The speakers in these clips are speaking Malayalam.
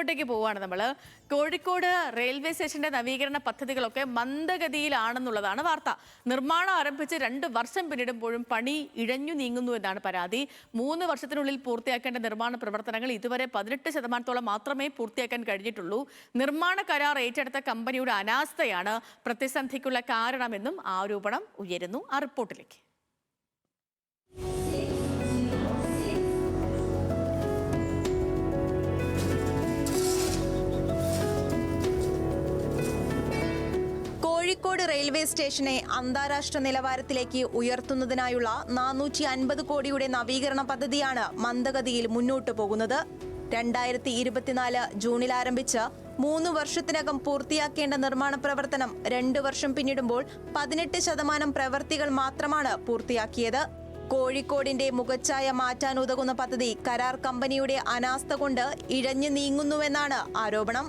ോട്ടേക്ക് പോവുകയാണ് നമ്മൾ. കോഴിക്കോട് റെയിൽവേ സ്റ്റേഷന്റെ നവീകരണ പദ്ധതികളൊക്കെ മന്ദഗതിയിലാണെന്നുള്ളതാണ് വാർത്ത. നിർമ്മാണം ആരംഭിച്ച് 2 വർഷം പിന്നിടുമ്പോഴും പണി ഇഴഞ്ഞു നീങ്ങുന്നു എന്നാണ് പരാതി. 3 വർഷത്തിനുള്ളിൽ പൂർത്തിയാക്കേണ്ട നിർമ്മാണ പ്രവർത്തനങ്ങൾ ഇതുവരെ 18% മാത്രമേ പൂർത്തിയാക്കാൻ കഴിഞ്ഞിട്ടുള്ളൂ. നിർമ്മാണ കരാർ ഏറ്റെടുത്ത കമ്പനിയുടെ അനാസ്ഥയാണ് പ്രതിസന്ധിക്കുള്ള കാരണമെന്നും ആരോപണം ഉയരുന്നു. ആ റിപ്പോർട്ടിലേക്ക്. കോഴിക്കോട് റെയിൽവേ സ്റ്റേഷനെ അന്താരാഷ്ട്ര നിലവാരത്തിലേക്ക് ഉയർത്തുന്നതിനായുള്ള 450 കോടിയുടെ നവീകരണ പദ്ധതിയാണ് മന്ദഗതിയിൽ മുന്നോട്ടു പോകുന്നത്. 2024 ജൂണിൽ ആരംഭിച്ച് 3 വർഷത്തിനകം പൂർത്തിയാക്കേണ്ട നിർമ്മാണ പ്രവർത്തനം 2 വർഷം പിന്നിടുമ്പോൾ 18% പ്രവൃത്തികൾ മാത്രമാണ് പൂർത്തിയാക്കിയത്. കോഴിക്കോടിന്റെ മുഖച്ഛായ മാറ്റാനുതകുന്ന പദ്ധതി കരാർ കമ്പനിയുടെ അനാസ്ഥ കൊണ്ട് ഇഴഞ്ഞു നീങ്ങുന്നുവെന്നാണ് ആരോപണം.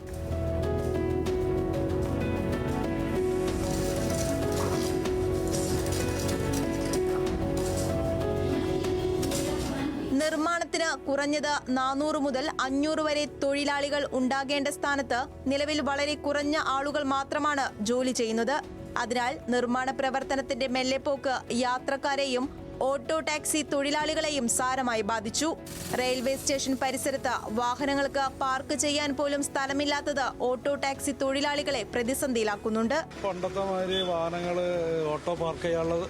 നിർമ്മാണത്തിന് കുറഞ്ഞത് 400 മുതൽ 500 വരെ തൊഴിലാളികൾ ഉണ്ടാകേണ്ട സ്ഥാനത്ത് നിലവിൽ വളരെ കുറഞ്ഞ ആളുകൾ മാത്രമാണ് ജോലി ചെയ്യുന്നത്. അതിനാൽ നിർമ്മാണ പ്രവർത്തനത്തിന്റെ മെല്ലെപ്പോക്ക് യാത്രക്കാരെയും ഓട്ടോ ടാക്സി തൊഴിലാളികളെയും സാരമായി ബാധിച്ചു. റെയിൽവേ സ്റ്റേഷൻ പരിസരത്ത് വാഹനങ്ങൾക്ക് പാർക്ക് ചെയ്യാൻ പോലും സ്ഥലമില്ലാത്തത് ഓട്ടോ ടാക്സി തൊഴിലാളികളെ പ്രതിസന്ധിയിലാക്കുന്നുണ്ട്. പണ്ടത്തെ മാതിരി വാഹനങ്ങൾ ഓട്ടോ പാർക്ക് ചെയ്യാനുള്ള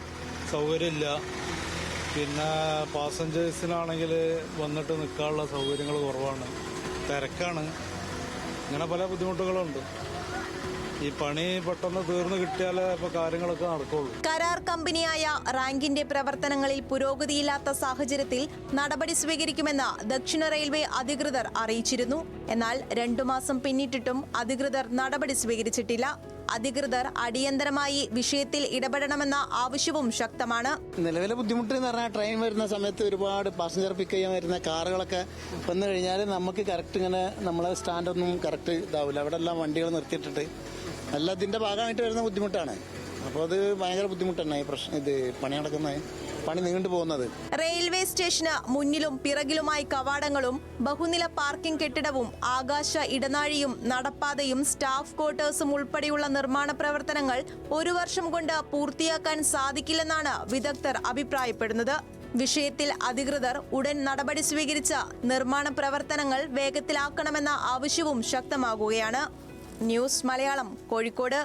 സൗകര്യമില്ല. പിന്നെ പാസഞ്ചേഴ്സിനാണെങ്കിൽ വന്നിട്ട് നിൽക്കാനുള്ള സൗകര്യങ്ങൾ കുറവാണ്, തിരക്കാണ്. ഇങ്ങനെ പല ബുദ്ധിമുട്ടുകളുണ്ട്. ഈ പണി പെട്ടെന്ന് തീർന്നു കിട്ടിയാലേ ഇപ്പോൾ കാര്യങ്ങളൊക്കെ നടക്കുള്ളൂ. കരാർ കമ്പനിയായ റാങ്കിന്റെ പ്രവർത്തനങ്ങളിൽ പുരോഗതിയില്ലാത്ത സാഹചര്യത്തിൽ നടപടി സ്വീകരിക്കുമെന്ന് ദക്ഷിണ റെയിൽവേ അധികൃതർ അറിയിച്ചിരുന്നു. എന്നാൽ 2 മാസം പിന്നിട്ടിട്ടും അധികൃതർ നടപടി സ്വീകരിച്ചിട്ടില്ല. അധികൃതർ അടിയന്തരമായി വിഷയത്തിൽ ഇടപെടണമെന്ന ആവശ്യവും ശക്തമാണ്. നിലവിലെ ബുദ്ധിമുട്ട് എന്ന് പറഞ്ഞാൽ ട്രെയിൻ വരുന്ന സമയത്ത് ഒരുപാട് പാസഞ്ചർ പിക്ക് ചെയ്യാൻ വരുന്ന കാറുകളൊക്കെ വന്നു കഴിഞ്ഞാൽ നമുക്ക് കറക്റ്റ് ഇങ്ങനെ നമ്മളെ സ്റ്റാൻഡൊന്നും കറക്റ്റ് ഇതാവില്ല. അവിടെ എല്ലാം വണ്ടികൾ നിർത്തിയിട്ടിട്ട് എല്ലാം ഇതിന്റെ ഭാഗമായിട്ട് വരുന്ന ബുദ്ധിമുട്ടാണ്. അപ്പോൾ അത് ഭയങ്കര ബുദ്ധിമുട്ടാണ് ഈ പ്രശ്നം. ഇത് പണി നടക്കുന്നത്, പണി നീണ്ടു പോകുന്നത്. റെയിൽവേ സ്റ്റേഷന് മുന്നിലും പിറകിലുമായി കവാടങ്ങളും ബഹുനില പാർക്കിംഗ് കെട്ടിടവും ആകാശ ഇടനാഴിയും നടപ്പാതയും സ്റ്റാഫ് ക്വാർട്ടേഴ്സും ഉൾപ്പെടെയുള്ള നിർമ്മാണ പ്രവർത്തനങ്ങൾ 1 വർഷം കൊണ്ട് പൂർത്തിയാക്കാൻ സാധിക്കില്ലെന്നാണ് വിദഗ്ധർ അഭിപ്രായപ്പെടുന്നത്. വിഷയത്തിൽ അധികൃതർ ഉടൻ നടപടി സ്വീകരിച്ച നിർമ്മാണ പ്രവർത്തനങ്ങൾ വേഗത്തിലാക്കണമെന്ന ആവശ്യവും ശക്തമാകുകയാണ്. ന്യൂസ് മലയാളം, കോഴിക്കോട്.